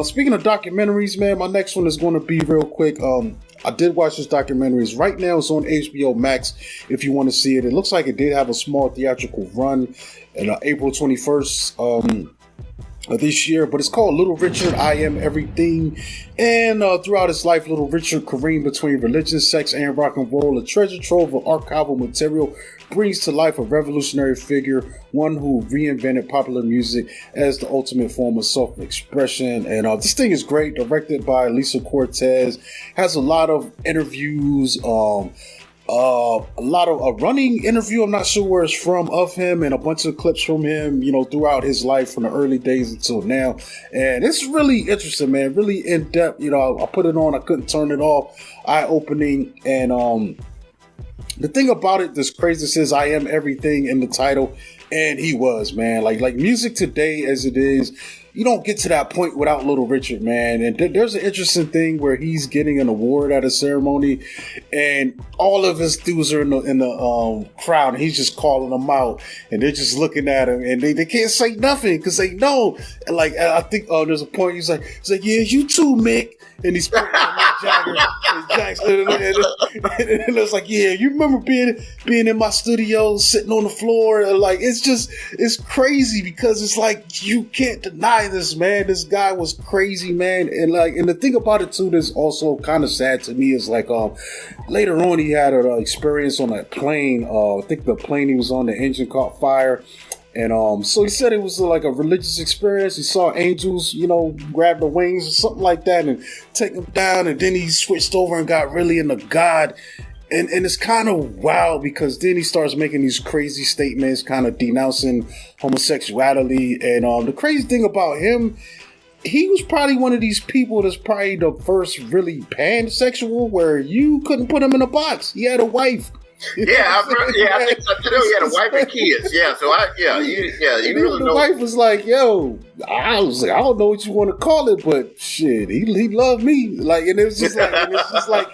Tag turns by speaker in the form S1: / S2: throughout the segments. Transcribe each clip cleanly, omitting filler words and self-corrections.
S1: Speaking of documentaries, man, my next one is going to be real quick. I did watch this documentary. Right now it's on HBO Max if you want to see it. It looks like it did have a small theatrical run in April 21st of this year, but it's called Little Richard, I Am Everything. And throughout his life, Little Richard careened between religion, sex, and rock and roll. A treasure trove of archival material brings to life a revolutionary figure, one who reinvented popular music as the ultimate form of self-expression. And this thing is great, directed by Lisa Cortez, has a lot of interviews, a lot of a running interview, I'm not sure where it's from, of him, and a bunch of clips from him, throughout his life from the early days until now. And it's really interesting, man, really in depth. I put it on, I couldn't turn it off, eye-opening. And the thing about it that's crazy, says I am everything in the title, and he was, man. Like music today as it is, you don't get to that point without Little Richard, man. And there's an interesting thing where he's getting an award at a ceremony, and all of his dudes are in the crowd, and he's just calling them out, and they're just looking at him, and they can't say nothing because they know. And I think there's a point he's like, yeah, you too, Mick. And he's pointing at Mick Jagger and Jackson, and it's like, yeah, you remember being in my studio, sitting on the floor, and it's crazy because it's like you can't deny this, man. This guy was crazy, man. And the thing about it too that's also kind of sad to me is later on he had an experience on a plane. I think the plane he was on, the engine caught fire. And so he said it was like a religious experience. He saw angels, grab the wings or something like that and take him down. And then he switched over and got really into God. And it's kind of wild because then he starts making these crazy statements, kind of denouncing homosexuality. And the crazy thing about him, he was probably one of these people that's probably the first really pansexual where you couldn't put him in a box. He had a wife.
S2: I think so too. He had a wife and kids. Yeah, so you really know.
S1: The wife was like, "Yo," I was like, "I don't know what you want to call it, but shit, he loved me." And it was just like,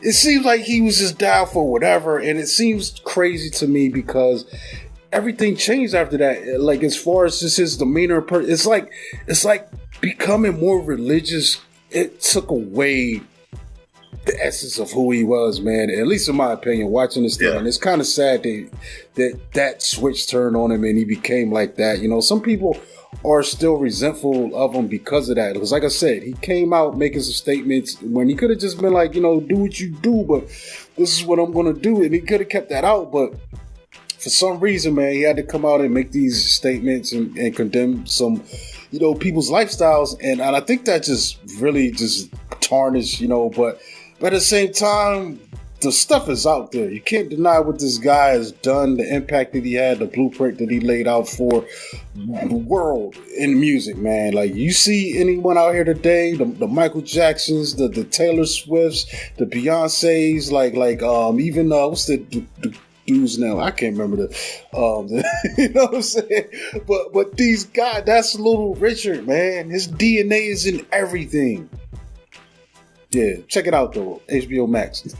S1: it seems like he was just down for whatever, and it seems crazy to me because everything changed after that. As far as just his demeanor, it's like becoming more religious. It took away the essence of who he was, man. At least in my opinion, watching this thing, and it's kind of sad that switch turned on him and he became like that. Some people are still resentful of him because of that. Because like I said, he came out making some statements when he could have just been like, do what you do, but this is what I'm going to do. And he could have kept that out. But for some reason, man, he had to come out and make these statements and condemn some, people's lifestyles. And I think that just really just tarnished, but at the same time, the stuff is out there. You can't deny what this guy has done, the impact that he had, the blueprint that he laid out for the world in music, man. You see anyone out here today, the Michael Jacksons, the Taylor Swifts, the Beyoncés, even what's the dudes now? I can't remember you know what I'm saying? But these guys, that's Little Richard, man. His DNA is in everything. Yeah, check it out though. HBO Max.